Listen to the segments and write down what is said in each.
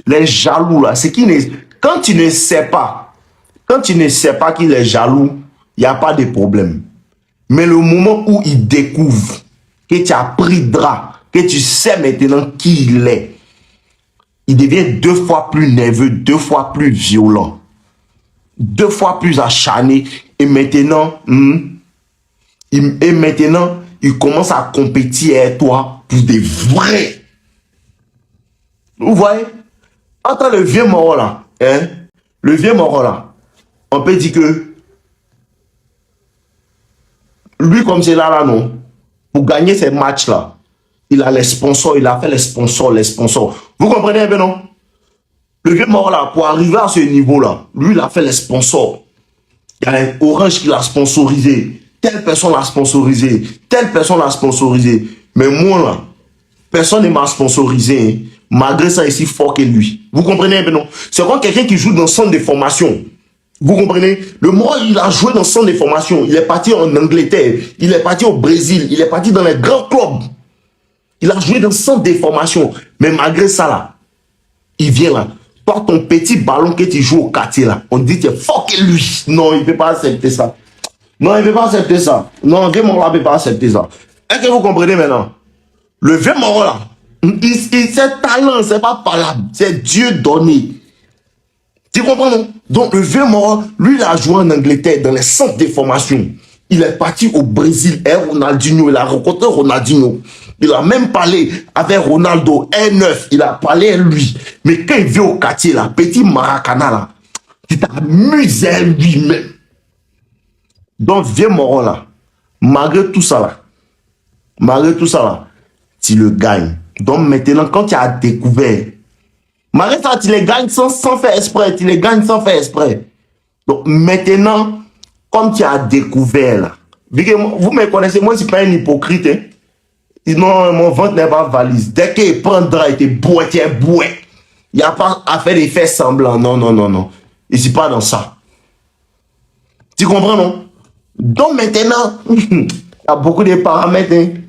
Les jaloux, là, c'est qui ne... Quand tu ne sais pas, qu'il est jaloux, il n'y a pas de problème. Mais le moment où il découvre que tu as pris drap, que tu sais maintenant qui il est, il devient 2 fois plus nerveux, 2 fois plus violent, 2 fois plus acharné. Et maintenant, il commence à compétir avec toi pour des vrais. Vous voyez? Entre le vieux mort là, on peut dire que lui, comme c'est là, non, pour gagner ces matchs-là, il a les sponsors, il a fait les sponsors. Vous comprenez un peu, non? Le vieux mort là, pour arriver à ce niveau-là, lui, il a fait les sponsors. Il y a un Orange qui l'a sponsorisé. Telle personne l'a sponsorisé. Telle personne l'a sponsorisé. Mais moi, là, personne ne m'a sponsorisé. Hein. Malgré ça, ici, fort que lui. Vous comprenez un peu, non? C'est comme quelqu'un qui joue dans le centre de formation. Vous comprenez? Le mort, il a joué dans le centre de formation. Il est parti en Angleterre. Il est parti au Brésil. Il est parti dans les grands clubs. Il a joué dans le centre de formation. Mais malgré ça, là, il vient là. Toi, ton petit ballon que tu joues au quartier, là, on dit que c'est fort que lui. Non, il ne peut pas accepter ça. Non, il ne peut pas accepter ça. Non, le vieux mort là ne peut pas accepter ça. Est-ce que vous comprenez maintenant? Le vieux mort là, c'est talent, c'est pas parlable. C'est Dieu donné. Tu comprends, non? Donc, le vieux mort, lui, il a joué en Angleterre, dans les centres de formation. Il est parti au Brésil, Ronaldinho, il a rencontré Ronaldinho. Il a même parlé avec Ronaldo, R9, il a parlé à lui. Mais quand il vient au quartier, là, petit Maracana, là, il t'amuse à lui-même. Donc, vieux mort là, malgré tout ça là, tu le gagnes. Donc, maintenant, quand tu as découvert, malgré ça, tu les gagnes sans faire exprès, Donc, maintenant, comme tu as découvert, là, vous me connaissez, moi, je ne suis pas un hypocrite, hein. Non, mon ventre n'est pas valise. Dès qu'il prendra, il te boit. Il n'y a pas à faire des faits semblants. Non. Je ne suis pas dans ça. Tu comprends, non? Donc maintenant, il y a beaucoup de paramètres. Hein.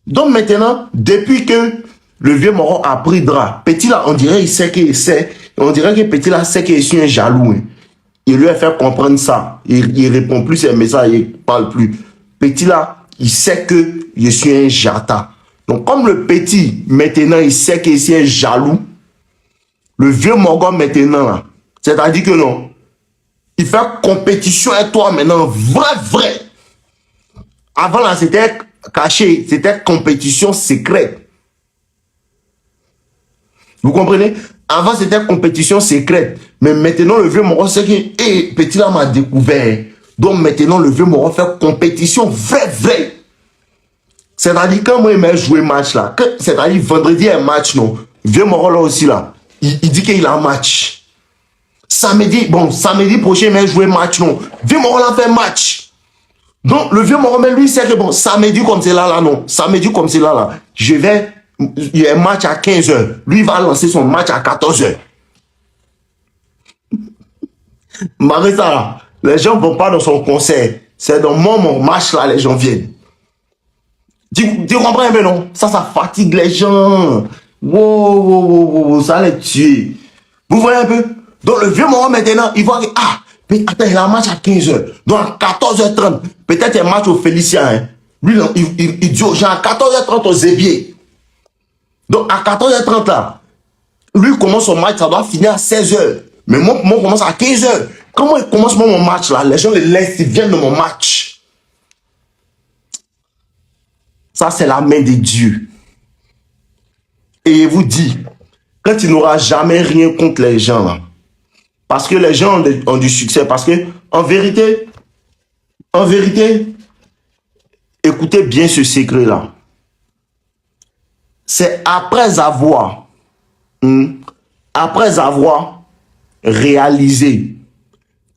Donc maintenant, depuis que le vieux moron a pris drap, petit là, on dirait qu'il sait qu'il sait. On dirait que petit là sait qu'il est un jaloux. Hein. Il lui a fait comprendre ça. Il répond plus ses messages, il ne parle plus. Petit là, il sait que je suis un jata. Donc, comme le petit, maintenant, il sait qu'il est jaloux, le vieux Morgan, maintenant, c'est-à-dire que non, il fait compétition avec toi maintenant, vrai. Avant, là, c'était caché, c'était compétition secrète. Vous comprenez? Avant, c'était compétition secrète. Mais maintenant, le vieux Morgan sait que, petit là m'a découvert. Donc, maintenant, le vieux Morgan fait compétition vrai. C'est-à-dire, quand moi, il m'a joué match là, c'est-à-dire, vendredi, il y a un match, non. Vieux Moron là aussi, là. Il dit qu'il a un match. Samedi prochain, il m'a joué match, non. Vieux Moron là fait match. Donc, le vieux Moron, lui, c'est que bon, samedi comme c'est là, non. Samedi comme c'est là. Il y a un match à 15h. Lui, il va lancer son match à 14h. Malgré ça, là, les gens ne vont pas dans son concert. C'est dans mon match là, les gens viennent. Tu comprends un peu, non? Ça fatigue les gens. Wow, ça les tue. Vous voyez un peu? Donc, le vieux moment maintenant, il voit que, mais attends, il a un match à 15h. Donc, à 14h30, peut-être il y a un match au Félicien. Hein. Lui, il dit aux gens, à 14h30 au Zébier. Donc, à 14h30 là, lui commence son match, ça doit finir à 16h. Mais moi commence à 15h. Comment il commence mon match là? Les gens les laissent, ils viennent de mon match. Ça, c'est la main de Dieu. Et il vous dit, quand tu n'auras jamais rien contre les gens, là, parce que les gens ont du succès, parce que, en vérité, écoutez bien ce secret-là. C'est après avoir réalisé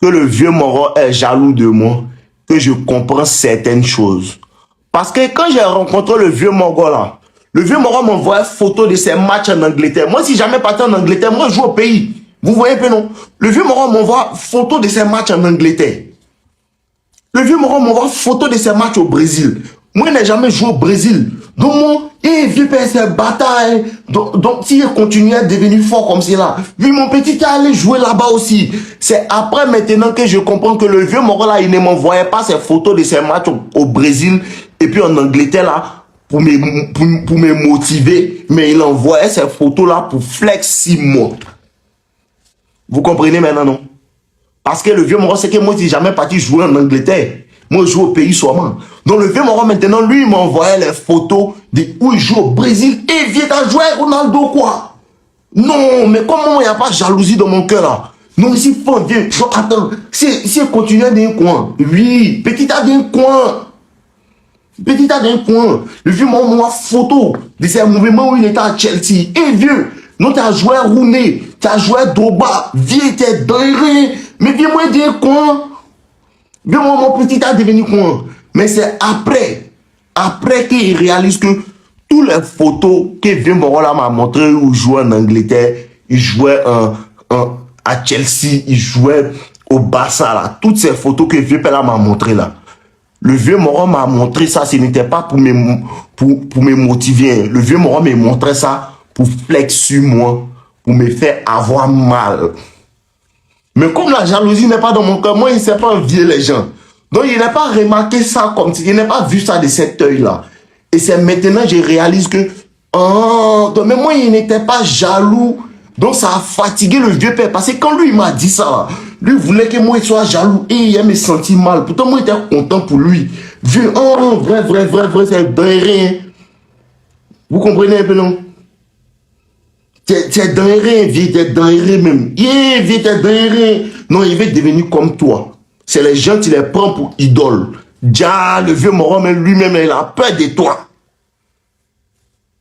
que le vieux Moron est jaloux de moi, que je comprends certaines choses. Parce que quand j'ai rencontré le vieux Moron là, le vieux Moron m'envoie une photo de ses matchs en Angleterre. Moi, si jamais parti en Angleterre, moi, je joue au pays. Vous voyez un peu, non? Le vieux Moron m'envoie une photo de ses matchs en Angleterre. Le vieux Moron m'envoie une photo de ses matchs au Brésil. Moi, je n'ai jamais joué au Brésil. Donc, mon vieux père, c'est bataille. Donc, s'il continuait à devenir fort comme cela, lui, mon petit est allé jouer là-bas aussi. C'est après maintenant que je comprends que le vieux Moro là, il ne m'envoyait pas ses photos de ses matchs au Brésil et puis en Angleterre là pour me motiver, mais il envoyait ces photos là pour flex 6 mois. Vous comprenez maintenant, non? Parce que le vieux Moro, c'est que moi, je n'ai jamais parti jouer en Angleterre. Moi, je joue au pays seulement. Donc, le vieux Moro, maintenant, lui, il m'envoyait les photos de où il joue au Brésil. Et il vient à jouer Ronaldo, quoi. Non, mais comment il n'y a pas de jalousie dans mon cœur, là? Non, ici, il faut bien. Attends, si il continue d'un coin, oui, petit a d'un coin. Petit a d'un coin. Le vieux Moro m'envoie photo de ces mouvements où il était à Chelsea. Et vieux, non, tu as joué à Rooney, tu as joué à Drogba. Vieux, t'es dingue. Mais viens-moi d'un coin. Bien, mon petit a devenu quoi? Mais c'est après qu'il réalise que toutes les photos que Vieux Morola m'a montré où il jouait en Angleterre, il jouait à Chelsea, il jouait au Barça, là. Toutes ces photos que Vieux Père m'a montré là. Le Vieux Moro m'a montré ça, ce n'était pas pour me motiver. Le Vieux Moro m'a montré ça pour flex sur moi, pour me faire avoir mal. Mais comme la jalousie n'est pas dans mon cœur, moi, il ne sait pas envier les gens. Donc, il n'a pas remarqué ça comme ça. Il n'a pas vu ça de cet œil-là. Et c'est maintenant que je réalise que, mais moi, il n'était pas jaloux. Donc, ça a fatigué le vieux père. Parce que quand lui, il m'a dit ça, lui voulait que moi, il soit jaloux. Et il me sentit mal. Pourtant, moi, j'étais content pour lui. Vieux, vrai, c'est rien. Vous comprenez un peu, non? T'es dans rien, vieux, t'es dans rien même. Vieux, t'es dans rien. Non, il veut devenir comme toi. C'est les gens qui les prennent pour idoles. Déjà, le vieux Moro, même lui-même, il a peur de toi.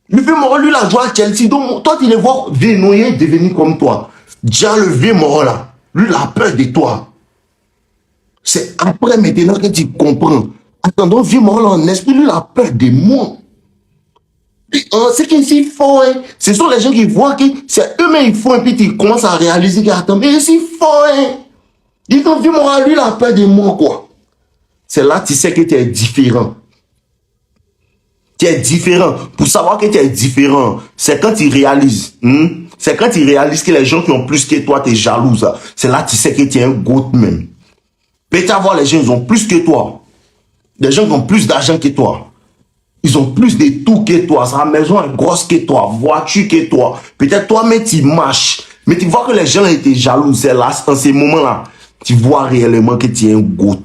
Le vieux Moro, lui, il a joué à Chelsea. Donc, toi, tu les vois, vieux, non, il est devenu comme toi. Déjà, le vieux Moro, là, lui, il a peur de toi. C'est après, maintenant, que tu comprends. Attends, vieux Moro, là, en esprit, lui, il a peur de moi. C'est qu'ils font, hein. Ce sont les gens qui voient que c'est eux-mêmes ils font et puis ils commencent à réaliser qu'attends, mais c'est faux, hein. Ils ont vu moi, lui, la peur de moi, quoi. C'est là que tu sais que tu es différent. Tu es différent. Pour savoir que tu es différent, c'est quand tu réalises. C'est quand tu réalises que les gens qui ont plus que toi, tu es jaloux. C'est là que tu sais que tu es un goat même. Peut-être avoir les gens, ils ont plus que toi. Des gens qui ont plus d'argent que toi. Ils ont plus de tout que toi. Sa maison est grosse que toi. Voiture que toi. Peut-être toi-même, tu marches. Mais tu vois que les gens étaient jaloux. C'est là, en ces moments-là, tu vois réellement que tu es un goat.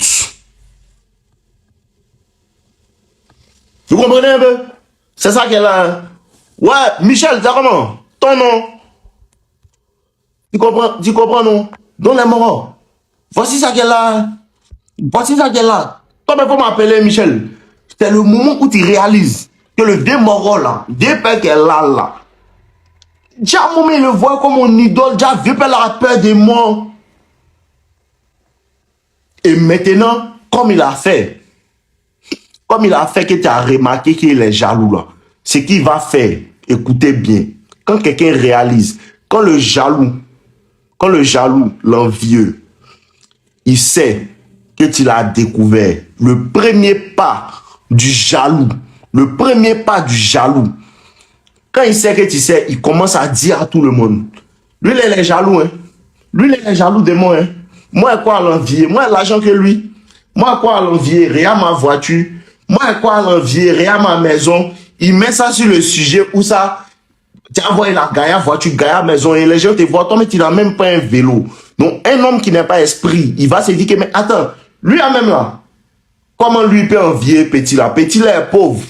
Vous comprenez un peu? C'est ça qu'elle a. Ouais, Michel, c'est comment? Ton nom. Tu comprends, non? Donne les moraux. Voici ça qu'elle a. Voici ça qu'elle a. Toi, il faut m'appeler Michel. C'est le moment où tu réalises que le vieux Moro là, vieux père qu'elle a là, déjà moment il le voit comme mon idole, déjà vieux père a peur de moi. Et maintenant, comme il a fait que tu as remarqué qu'il est jaloux là, ce qu'il va faire, écoutez bien, quand quelqu'un réalise, quand le jaloux, l'envieux, il sait que tu l'as découvert, le premier pas du jaloux, quand il sait que tu sais, il commence à dire à tout le monde, lui il est jaloux, hein. Lui il est jaloux de moi, hein. Moi quoi à l'envier, moi l'argent que lui, moi quoi à l'envier, rien ma voiture, moi quoi à l'envier, rien ma maison, il met ça sur le sujet où ça, tu as envoyé la gaïa voiture, gaïa maison, et les gens te voient, toi mais tu n'as même pas un vélo. Donc un homme qui n'a pas esprit, il va se dire que, mais attends, lui a même là, comment lui peut envier Petit là? Petit là est pauvre.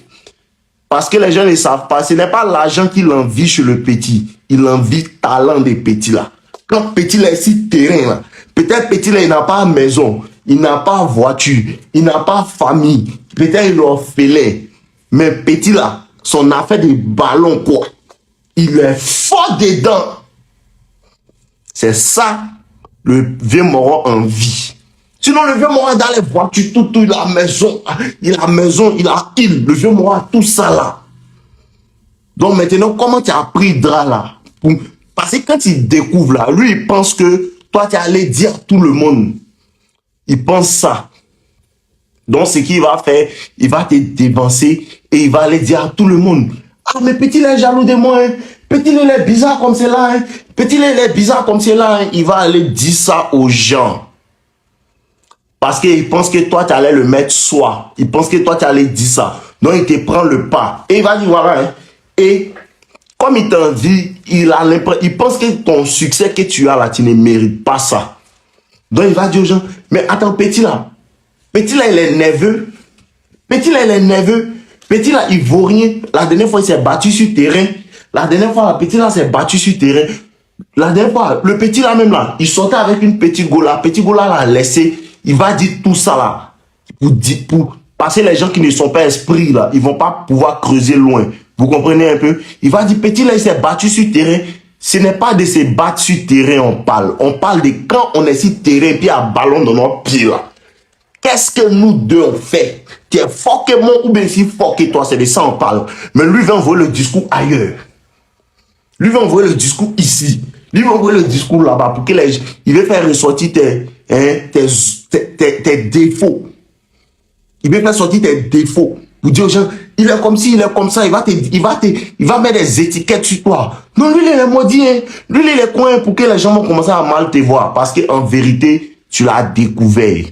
Parce que les gens ne savent pas. Ce n'est pas l'argent qu'il envie chez le Petit. Il envie le talent des Petits là. Quand Petit là est ici terrain là, peut-être Petit là il n'a pas maison, il n'a pas voiture, il n'a pas famille. Peut-être il est orphelin. Mais Petit là, son affaire de ballon quoi. Il est fort dedans. C'est ça le vieux Moro envie. Sinon, le vieux Moro dans les voitures, tout, il a maison, le vieux Moro a tout ça là. Donc maintenant, comment tu as pris drap là? Parce que quand il découvre là, lui, il pense que toi, tu es allé dire à tout le monde. Il pense ça. Donc, ce qu'il va faire, il va te dévancer Et il va aller dire à tout le monde, ah, mais Petit là est jaloux de moi, hein. Petit là est bizarre comme cela, hein. Petit là est bizarre comme cela, hein. Il va aller dire ça aux gens. Parce qu'il pense que toi, tu allais le mettre soi. Il pense que toi, tu allais dire ça. Donc, il te prend le pas. Et il va dire, voilà, hein. Et comme il t'envie, il pense que ton succès que tu as là, tu ne mérites pas ça. Donc, il va dire aux gens, mais attends, Petit là, il est nerveux. Petit là, il est nerveux. Petit là, il vaut rien. La dernière fois, il s'est battu sur terrain. La dernière fois, le Petit là s'est battu sur terrain. La dernière fois, le Petit là même là, il sortait avec une petite gola. Petit gola l'a laissé. Il va dire tout ça là. Parce que les gens qui ne sont pas esprits là, ils vont pas pouvoir creuser loin. Vous comprenez un peu? Il va dire, Petit là, il s'est battu sur terrain. Ce n'est pas de se battre sur terrain, on parle. On parle de quand on est sur terrain, puis il y a un ballon dans notre pied là. Qu'est-ce que nous deux on fait? Tu es fort que moi ou bien si fort que toi, c'est de ça on parle. Mais lui va envoyer le discours ailleurs. Lui va envoyer le discours ici. Lui va envoyer le discours là-bas pour qu'il veut faire ressortir tes défauts. Il veut faire sortir tes défauts. Pour dire aux gens, il est comme ci, il est comme ça, il va mettre des étiquettes sur toi. Non, lui, il est maudit, hein. Lui, il est coin pour que les gens vont commencer à mal te voir. Parce qu'en vérité, tu l'as découvert.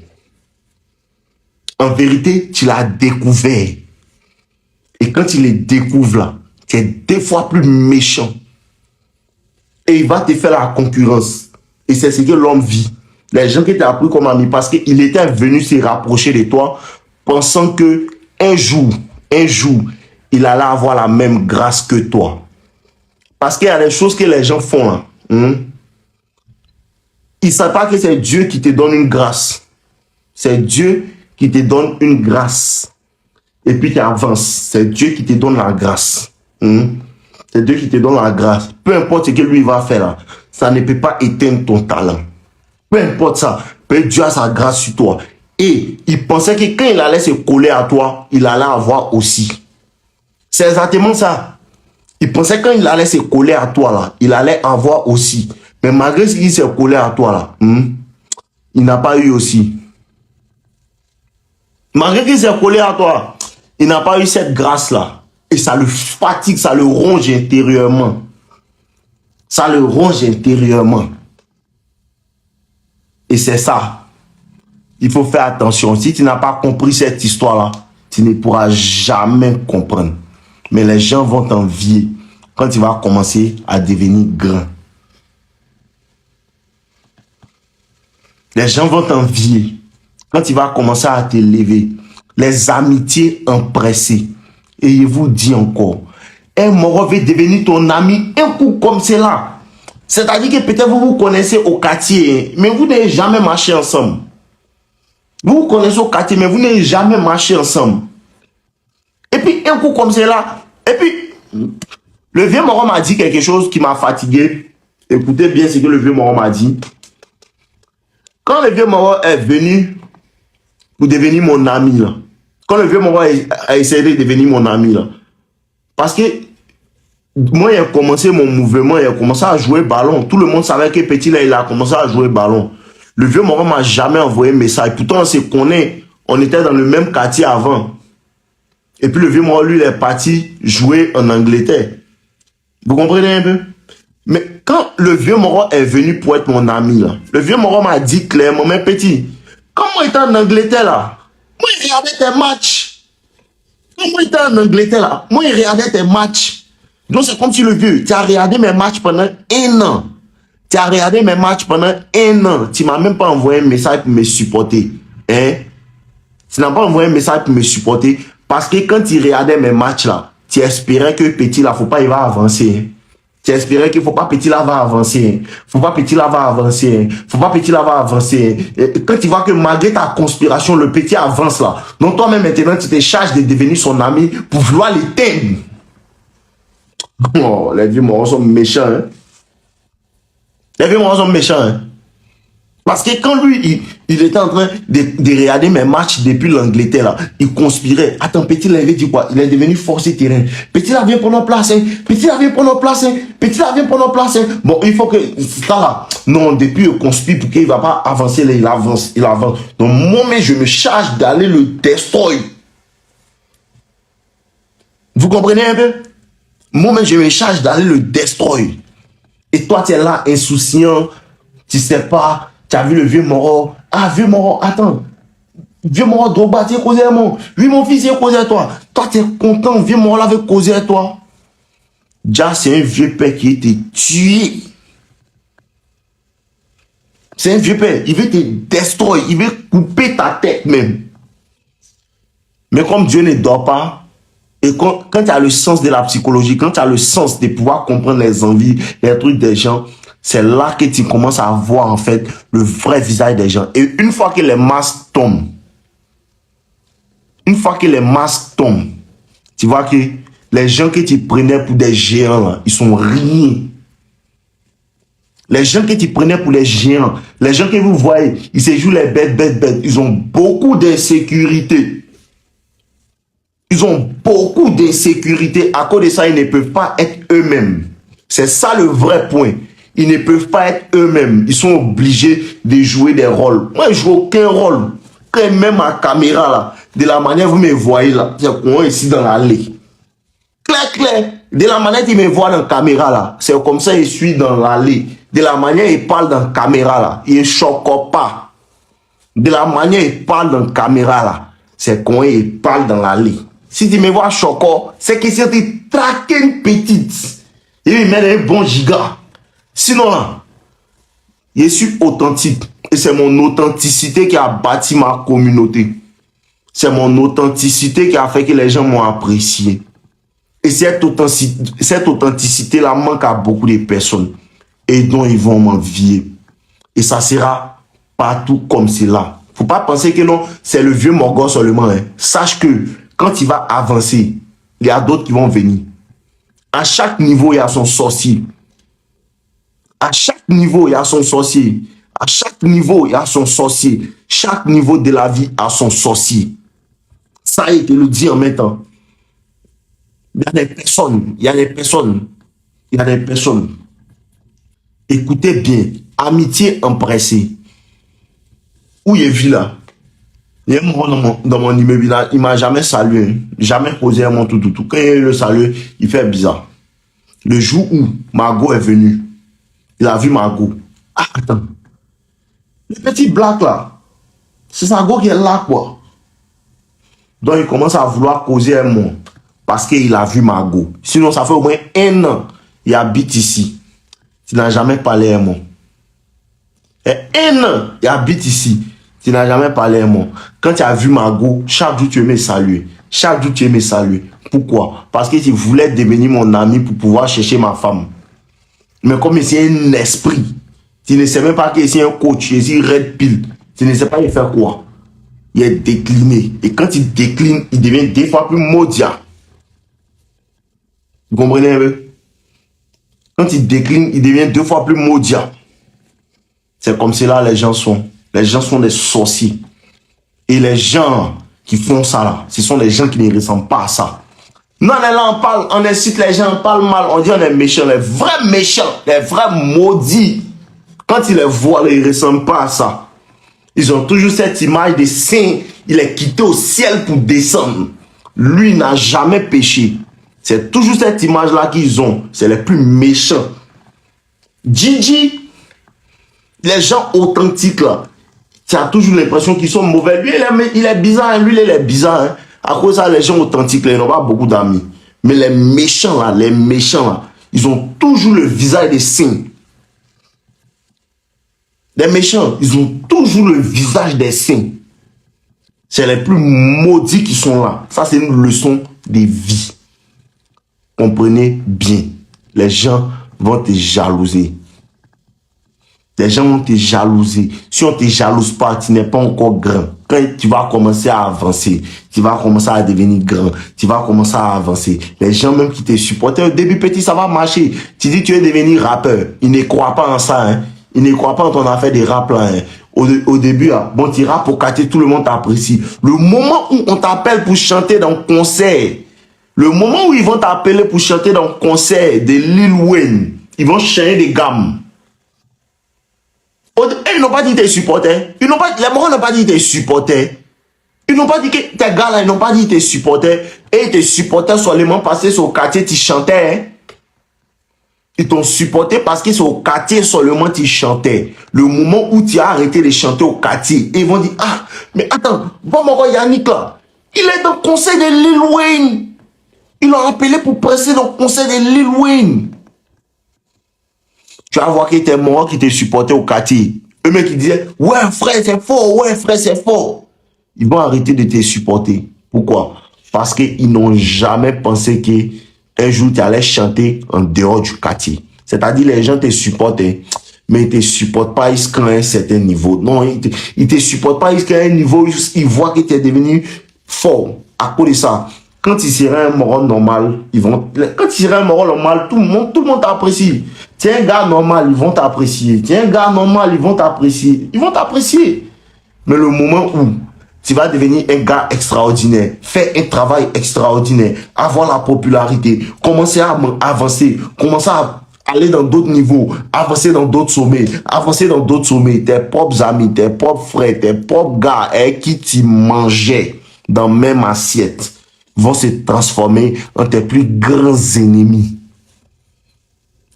En vérité, tu l'as découvert. Et quand il les découvre là, tu es 2 fois plus méchant. Et il va te faire la concurrence. Et c'est ce que l'homme vit. Les gens qui t'ont appris comme ami, parce qu'il était venu se rapprocher de toi, pensant que un jour, il allait avoir la même grâce que toi. Parce qu'il y a des choses que les gens font là. Ils ne savent pas que c'est Dieu qui te donne une grâce. C'est Dieu qui te donne une grâce. Et puis tu avances. C'est Dieu qui te donne la grâce. C'est Dieu qui te donne la grâce. Peu importe ce que lui va faire là, ça ne peut pas éteindre ton talent. Peu importe ça, Dieu a sa grâce sur toi. Et il pensait que quand il allait se coller à toi, il allait avoir aussi. C'est exactement ça. Il pensait que quand il allait se coller à toi là, il allait avoir aussi. Mais malgré ce qu'il s'est collé à toi là, il n'a pas eu aussi. Malgré qu'il s'est collé à toi, il n'a pas eu cette grâce là. Et ça le fatigue, ça le ronge intérieurement. Ça le ronge intérieurement. Et c'est ça. Il faut faire attention. Si tu n'as pas compris cette histoire-là, tu ne pourras jamais comprendre. Mais les gens vont t'envier quand tu vas commencer à devenir grand. Les gens vont t'envier quand tu vas commencer à t'élever. Les amitiés empressées. Et je vous dis encore, un moro veut devenir ton ami un coup comme cela. C'est-à-dire que peut-être vous vous connaissez au quartier, mais vous n'avez jamais marché ensemble. Vous vous connaissez au quartier, mais vous n'avez jamais marché ensemble. Et puis, un coup comme cela, et puis, le vieux moro m'a dit quelque chose qui m'a fatigué. Écoutez bien ce que le vieux moro m'a dit. Quand le vieux moro est venu pour devenir mon ami, là, quand le vieux moro a essayé de devenir mon ami, là, parce que moi, il a commencé mon mouvement, il a commencé à jouer ballon. Tout le monde savait que Petit, là, il a commencé à jouer ballon. Le vieux moro m'a jamais envoyé un message. Pourtant, on se connaît. On était dans le même quartier avant. Et puis, le vieux moro, lui, il est parti jouer en Angleterre. Vous comprenez un peu? Mais quand le vieux moro est venu pour être mon ami, là, le vieux moro m'a dit clairement, mais Petit, quand moi, j'étais en Angleterre, là, moi, il regardait tes matchs. Quand moi, j'étais en Angleterre, là, moi, il regardait tes matchs. Donc, c'est comme si le vieux, tu as regardé mes matchs pendant 1 an. Tu as regardé mes matchs pendant 1 an. Tu ne m'as même pas envoyé un message pour me supporter. Hein? Tu n'as pas envoyé un message pour me supporter. Parce que quand tu regardais mes matchs là, tu espérais que Petit là, faut pas, il va avancer. Hein? Tu espérais qu'il faut pas Petit là va avancer. Hein? Faut pas Petit là va avancer. Hein? Faut pas Petit là va avancer. Hein? Et quand tu vois que malgré ta conspiration, le Petit avance là. Donc toi-même maintenant, tu te charges de devenir son ami pour vouloir l'éteindre. Oh, les vieux morts sont méchants. Hein? Les vieux morts sont méchants. Hein? Parce que quand lui, il était en train de regarder mes matchs depuis l'Angleterre, là, il conspirait. Attends, Petit, là, il avait dit quoi? Il est devenu forcé terrain. Petit, là, viens prendre place. Hein? Petit, là, viens prendre place. Hein? Petit, là, viens prendre place. Hein? Bon, il faut que... Ça, là, non, depuis, il conspire pour qu'il ne va pas avancer. Là, il avance, il avance. Donc, moi-même, je me charge d'aller le destroy. comprenez un peu? Moi-même, je me charge d'aller le destroy. Et toi, tu es là, insouciant, tu sais pas, tu as vu le vieux Moro. Ah, vieux Moro, attends. Vieux Moro, Drogba, tu es causé à moi. Oui, mon fils, il est causé à toi. Toi, tu es content, vieux Moro l'avait causé à toi. Déjà, c'est un vieux père qui a été tué. C'est un vieux père. Il veut te destroy. Il veut couper ta tête même. Mais comme Dieu ne dort pas, et quand tu as le sens de la psychologie, quand tu as le sens de pouvoir comprendre les envies, les trucs des gens, c'est là que tu commences à voir en fait le vrai visage des gens. Et une fois que les masques tombent, tu vois que les gens que tu prenais pour des géants, là, ils sont rien. Les gens que tu prenais pour les géants, les gens que vous voyez, ils se jouent les bêtes, ils ont beaucoup d'insécurité. Ils ont beaucoup d'insécurité. À cause de ça, ils ne peuvent pas être eux-mêmes. C'est ça le vrai point. Ils ne peuvent pas être eux-mêmes. Ils sont obligés de jouer des rôles. Moi, je ne joue aucun rôle. Quand même à caméra, là, de la manière vous me voyez là, c'est qu'on est ici dans l'allée. Clair. De la manière qu'il me voit dans la caméra là, c'est comme ça je suis dans l'allée. De la manière il parle dans la caméra là, il ne choque pas. De la manière il parle dans la caméra là, c'est quand il parle dans l'allée. Si tu me vois choquant, c'est que si tu traques une petite, il met un bon giga. Sinon là, je suis authentique. Et c'est mon authenticité qui a bâti ma communauté. C'est mon authenticité qui a fait que les gens m'ont apprécié. Et cette authenticité-là manque à beaucoup de personnes. Et dont ils vont m'envier. Et ça sera partout comme cela. Faut pas penser que non, c'est le vieux Morgan seulement. Hein. Sache que quand il va avancer, il y a d'autres qui vont venir. À chaque niveau, il y a son sorcier. À chaque niveau, il y a son sorcier. À chaque niveau, il y a son sorcier. Chaque niveau de la vie a son sorcier. Ça, il te le dit en même temps. Il y a des personnes. Écoutez bien. Amitié empressée. Où il vit là? Il y a un moment dans mon immeuble, il m'a jamais salué. Jamais posé un mot tout. Quand il le salue, il fait bizarre. Le jour où Margot est venue, il a vu Margot. Ah, attends. Le petit black là, c'est Margot qui est là, quoi. Donc il commence à vouloir causer un mot. Parce qu'il a vu Margot. Sinon, ça fait au moins 1 an. Il habite ici. Tu n'as jamais parlé un mot. Et 1 an, il habite ici. Tu n'as jamais parlé un mot. Quand tu as vu Margot, chaque jour tu aimais saluer. Pourquoi? Parce que tu voulais devenir mon ami pour pouvoir chercher ma femme. Mais comme c'est un esprit, tu ne sais même pas que c'est un coach, c'est un red pill. Tu ne sais pas il fait quoi. Il est décliné. Et quand il décline, il devient 2 fois plus maudit. Vous comprenez un peu? Quand il décline, il devient 2 fois plus maudit. C'est comme cela les gens sont. Les gens sont des sorciers. Et les gens qui font ça là, ce sont les gens qui ne ressemblent pas à ça. Non, là on parle, on incite les gens, on parle mal, on dit on est méchants, les vrais méchants, les vrais maudits. Quand ils les voient, ils ne ressemblent pas à ça. Ils ont toujours cette image de saint, il est quitté au ciel pour descendre. Lui n'a jamais péché. C'est toujours cette image-là qu'ils ont. C'est les plus méchants. Gigi, les gens authentiques là, tu as toujours l'impression qu'ils sont mauvais. Lui, il est bizarre. Lui, il est bizarre. Hein. À cause de ça, les gens authentiques là, ils n'ont pas beaucoup d'amis. Mais les méchants là, ils ont toujours le visage des saints. Les méchants, ils ont toujours le visage des saints. C'est les plus maudits qui sont là. Ça, c'est une leçon de vie. Comprenez bien. Les gens vont te jalouser. Les gens vont te jalouser. Si on ne te jalouse pas, tu n'es pas encore grand. Quand tu vas commencer à avancer, tu vas commencer à devenir grand, tu vas commencer à avancer. Les gens même qui te supportent, au début petit, ça va marcher. Tu dis tu veux devenir rappeur. Ils ne croient pas en ça. Hein. Ils ne croient pas en ton affaire des rap là. Hein. Au début, hein, bon, tu rappes pour quartier, tout le monde t'apprécie. Le moment où on t'appelle pour chanter dans le concert, le moment où ils vont t'appeler pour chanter dans le concert de Lil Wayne, ils vont changer des gammes. Ils n'ont pas dit tes supporters. Les morts n'ont pas dit tes supporters. Ils n'ont pas dit que tes gars là, ils n'ont pas dit qu'ils te supportaient. Et ils te supportaient seulement parce que c'est au quartier tu chantais. Hein? Ils t'ont supporté parce que c'est au quartier seulement tu chantais. Le moment où tu as arrêté de chanter au quartier, ils vont dire, ah, mais attends, bon, mon Yannick là, il est dans le conseil de Lil Wayne. Ils l'ont appelé pour presser dans le conseil de Lil Wayne. Tu vas voir qu'il était mort qui te supportait au quartier. Eux-mêmes qui disaient, ouais frère c'est fort, ouais frère c'est fort. Ils vont arrêter de te supporter. Pourquoi? Parce qu'ils n'ont jamais pensé qu'un jour tu allais chanter en dehors du quartier. C'est-à-dire les gens te supportent, mais ils ne te supportent pas jusqu'à un certain niveau. Non, ils ne te supportent pas jusqu'à un niveau où ils voient que tu es devenu fort. À cause de ça, quand il serait un moron normal, quand il serait un moron normal, tout le monde t'apprécie. Tu es un gars normal, ils vont t'apprécier. Tu es un gars normal, ils vont t'apprécier. Ils vont t'apprécier. Mais le moment où tu vas devenir un gars extraordinaire, faire un travail extraordinaire, avoir la popularité, commencer à avancer, commencer à aller dans d'autres niveaux, avancer dans d'autres sommets, tes propres amis, tes propres frères, tes propres gars avec qui tu mangeais dans la même assiette vont se transformer en tes plus grands ennemis.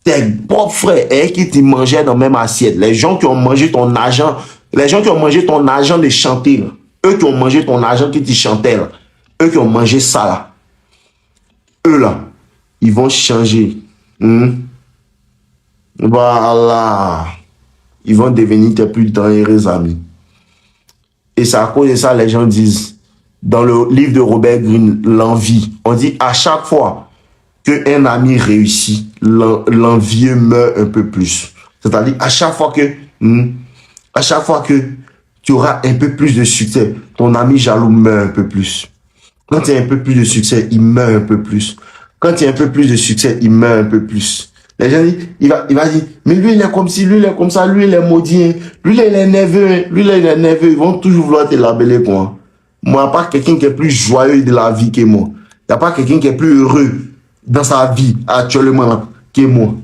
Tes propres frères avec qui tu mangeais dans la même assiette, les gens qui ont mangé ton argent, de chanter, là. Eux qui ont mangé ton argent que tu chantais, là. Eux qui ont mangé ça, là. Eux, là, ils vont changer. Voilà. Ils vont devenir tes plus dangereux amis. Et c'est à cause de ça, les gens disent, dans le livre de Robert Greene, L'envie, on dit à chaque fois qu'un ami réussit, l'envieux meurt un peu plus. C'est-à-dire, à chaque fois que tu auras un peu plus de succès, ton ami jaloux meurt un peu plus. Quand il y a un peu plus de succès, il meurt un peu plus. Quand il y a un peu plus de succès, il meurt un peu plus. Les gens disent, il va dire, mais lui il est comme ci, lui il est comme ça, lui il est maudit, hein. Lui il est nerveux, ils vont toujours vouloir te labeler quoi. Moi, il n'y a pas quelqu'un qui est plus joyeux de la vie que moi. Il n'y a pas quelqu'un qui est plus heureux dans sa vie actuellement que moi.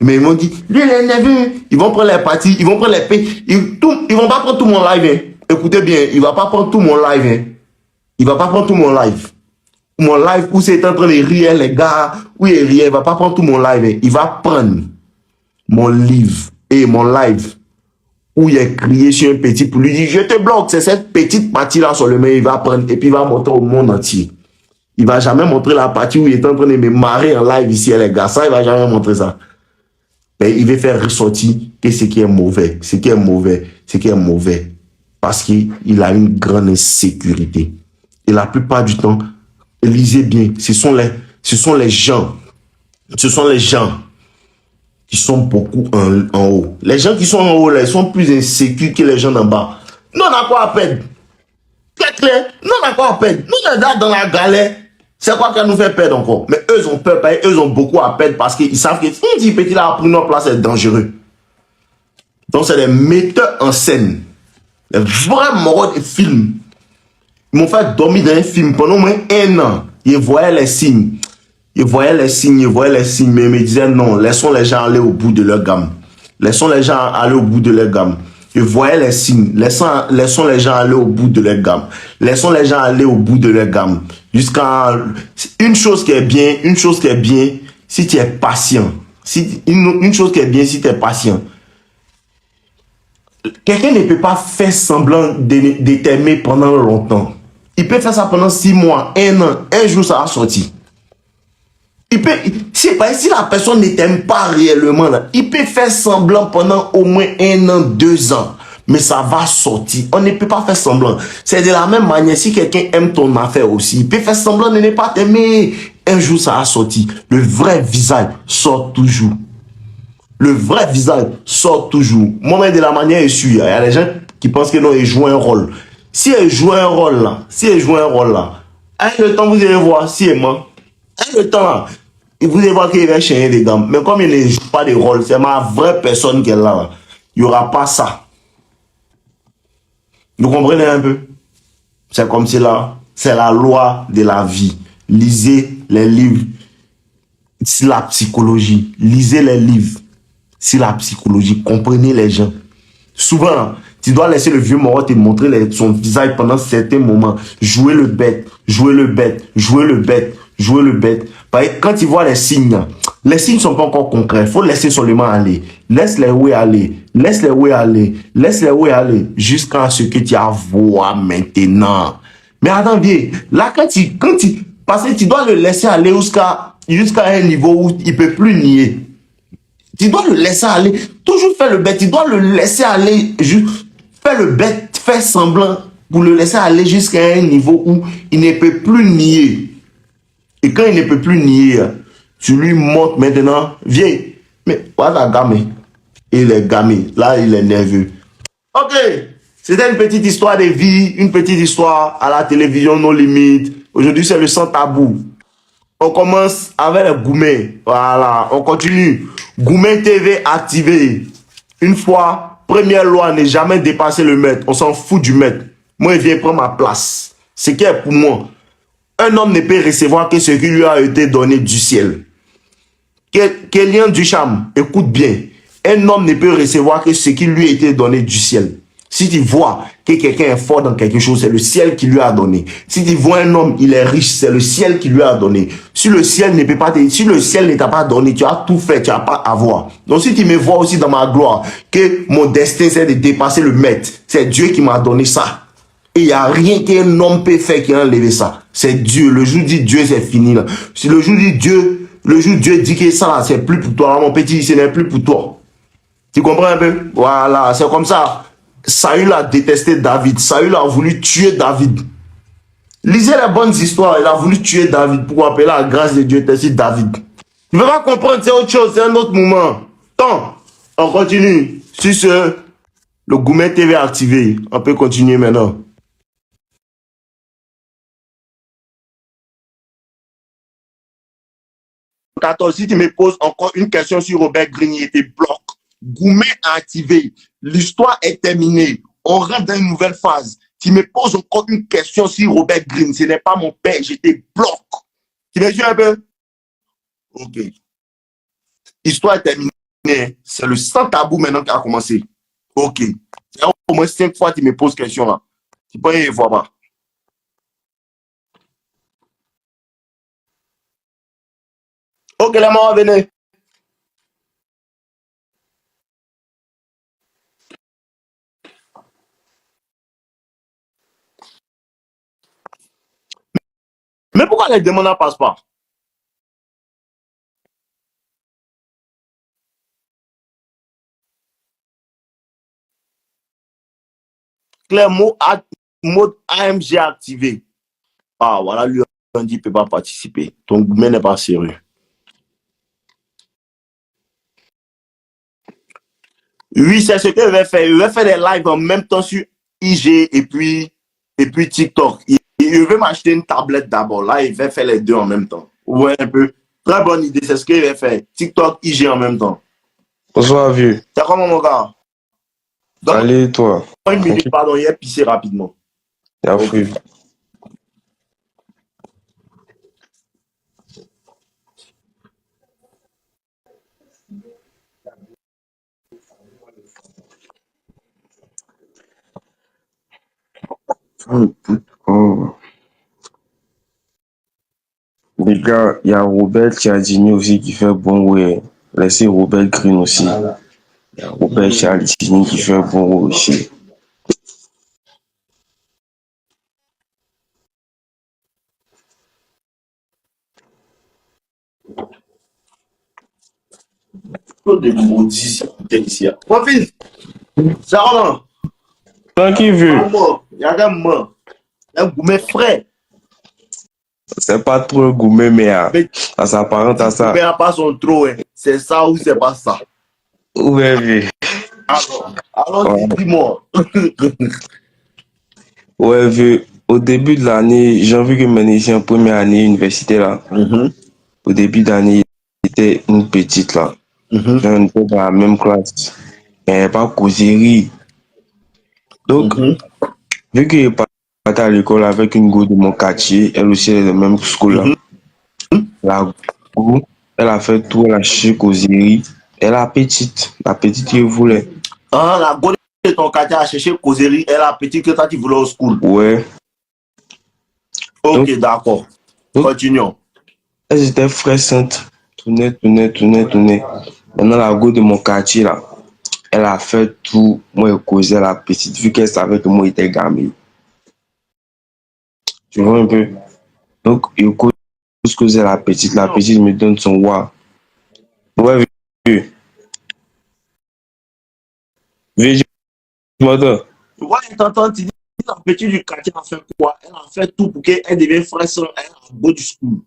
Mais ils m'ont dit, lui il est nerveux, ils vont prendre les parties, ils vont prendre les pays, ils vont pas prendre tout mon live. Hein. Écoutez bien, il va pas prendre tout mon live. Hein. Il va pas prendre tout mon live. Mon live où c'est en train de rire les gars, où il rit, il va pas prendre tout mon live. Hein. Il va prendre mon livre et mon live où il est crié sur un petit pour lui dire je te bloque, c'est cette petite partie là sur le mail, il va prendre et puis il va montrer au monde entier. Il va jamais montrer la partie où il est en train de me marrer en live ici les gars, ça il va jamais montrer ça. Mais il veut faire ressortir que ce qui est mauvais, parce qu'il a une grande insécurité. Et la plupart du temps, lisez bien, ce sont les gens qui sont beaucoup en haut. Les gens qui sont en haut, là, ils sont plus insécures que les gens d'en bas. Nous, on a quoi à perdre? Très clair. Nous, on a quoi à perdre? Nous, on est dans la galère. C'est quoi qui nous fait perdre encore? Mais eux ont peur, eux ont beaucoup à perdre parce qu'ils savent que si un petit petit là a pris notre place, c'est dangereux. Donc, c'est des metteurs en scène. Les vrais moraux de films. Ils m'ont fait dormir dans un film pendant au moins 1 an. Ils voyaient les signes. Mais ils me disaient non, laissons les gens aller au bout de leur gamme. Je voyais les signes, laissons les gens aller au bout de leur gamme. Jusqu'à une chose qui est bien, si tu es patient. Une chose qui est bien, si tu es patient. Quelqu'un ne peut pas faire semblant de t'aimer pendant longtemps. Il peut faire ça pendant 6 mois, 1 an, un jour ça va sortir. Si la personne ne t'aime pas réellement, là, il peut faire semblant pendant au moins 1 an, 2 ans. Mais ça va sortir. On ne peut pas faire semblant. C'est de la même manière, si quelqu'un aime ton affaire aussi, il peut faire semblant de ne pas t'aimer. Un jour, ça va sortir. Le vrai visage sort toujours. Moi, de la manière je suis, il y a des gens qui pensent que non, il joue un rôle. Si elle joue un rôle là, avec le temps, vous allez voir, si elle ment. Avec le temps là, vous allez voir qu'il va changer des gammes. Mais comme il ne joue pas de rôle, c'est ma vraie personne qui est là. Il n'y aura pas ça. Vous comprenez un peu? C'est comme si là, c'est la loi de la vie. Lisez les livres sur la psychologie. Comprenez les gens. Souvent, Tu dois laisser le vieux Moro te montrer son visage pendant certains moments. Jouer le bête, jouer le bête, jouer le bête, jouer le bête. Quand tu vois les signes sont pas encore concrets. Il faut laisser seulement aller. Laisse les oui aller. Laisse les oui aller. Laisse les oui aller. Jusqu'à ce que tu vois maintenant. Mais attends, vieux. Là, parce que tu dois le laisser aller jusqu'à un niveau où il peut plus nier. Tu dois le laisser aller. Toujours faire le bête. Tu dois le laisser aller. Faire le bête, faire semblant pour le laisser aller jusqu'à un niveau où il ne peut plus nier. Et quand il ne peut plus nier, tu lui montres maintenant, viens, mais voilà, gamin. Il est gamin. Là, il est nerveux. Ok, c'était une petite histoire de vie, une petite histoire à la télévision, nos limites. Aujourd'hui, c'est le sans tabou. On commence avec les Goumets. Voilà, on continue. Goumet TV activé. Une fois, première loi, ne jamais dépasser le maître. On s'en fout du maître. Moi, il vient prendre ma place. C'est qui est pour moi. Un homme ne peut recevoir que ce qui lui a été donné du ciel. Kélian Ducham, écoute bien. Un homme ne peut recevoir que ce qui lui a été donné du ciel. Si tu vois que quelqu'un est fort dans quelque chose, c'est le ciel qui lui a donné. Si tu vois un homme, il est riche, c'est le ciel qui lui a donné. Si le ciel ne peut pas si le ciel ne t'a pas donné, tu as tout fait, tu n'as pas à avoir. Donc si tu me vois aussi dans ma gloire, que mon destin c'est de dépasser le maître, c'est Dieu qui m'a donné ça. Et il n'y a rien qu'un homme peut faire qui a enlevé ça. C'est Dieu. Le jour dit Dieu, c'est fini. Là. Si le jour dit Dieu, dit que ça, c'est plus pour toi. Là, mon petit, ce n'est plus pour toi. Tu comprends un peu? Voilà, c'est comme ça. Saül a détesté David. Saül a voulu tuer David. Lisez les bonnes histoires. Il a voulu tuer David pour appeler la grâce de Dieu était sur David. Tu ne veux pas comprendre, c'est autre chose, c'est un autre moment. Tant, on continue. Sur ce, le Goumet TV activé. On peut continuer maintenant. 14, si tu me poses encore une question sur Robert Greene, il te bloque. Goumet a activé. L'histoire est terminée. On rentre dans une nouvelle phase. Tu me poses encore une question sur Robert Greene. Ce n'est pas mon père. Je te bloque. Tu me suis un peu? Ok. Histoire est terminée. C'est le sans tabou maintenant qui a commencé. Ok. Au moins 5 fois tu me poses question là. Tu peux y voir pas. Ok, la maman, venez. Mais pourquoi les demandes ne passent pas? Claire, mode AMG activé. Ah, voilà, lui, on dit qu'il ne peut pas participer. Ton gourmet n'est pas sérieux. Oui, c'est ce qu'il va faire. Il va faire des lives en même temps sur IG et puis TikTok. Il veut m'acheter une tablette d'abord. Là, il va faire les deux en même temps. Ouais, un peu. Très bonne idée, c'est ce qu'il va faire. TikTok, IG en même temps. Bonsoir, vieux. C'est comment, mon gars? Donc, allez, toi. Une minute, pardon, il a pissé rapidement. Il a fouillé. Oh. Les gars, il y a Robert Cialdini aussi qui fait bon ouais. Laissez Robert Greene aussi. Il y a Robert Cialdini qui fait bon ouais aussi. Des maudits ici. Mon fils, c'est comment? Tranquille, vieux. Il y a un gourmet frais. C'est pas trop gourmet, mais ça s'apparente à ça. Mais à pas son trop, hein. C'est ça ou c'est pas ça? Ouais, vieux. Alors dis-moi. Ouais, vieux. Au début de l'année, j'ai vu que mon ici en première année université là. Au début d'année, il était une petite là. On était dans la même classe. Il n'y avait pas causerie. Donc, vu qu'il est parti à l'école avec une go de mon quartier, elle aussi est de même school là. La go, elle a fait tout, elle a cherché causerie. Elle est petite. La petite, qui voulait. Ah, la go ton quartier a cherché causerie, elle a petite que toi tu voulais au school. Ouais. Ok, d'accord. Continuons. Elles étaient fressantes. Tournait. Maintenant, la go de mon quartier, là, elle a fait tout. Moi, elle causait la petite, vu qu'elle savait que moi, j'étais gamin. Tu vois un peu? Donc, il causait la petite. La petite me donne son wa. Ouais, vieux. Vieux, tu m'entends? Ouais, t'entends, tu dis la petite du quartier a fait quoi? Elle a fait tout pour qu'elle devienne fraîche, elle a go du school.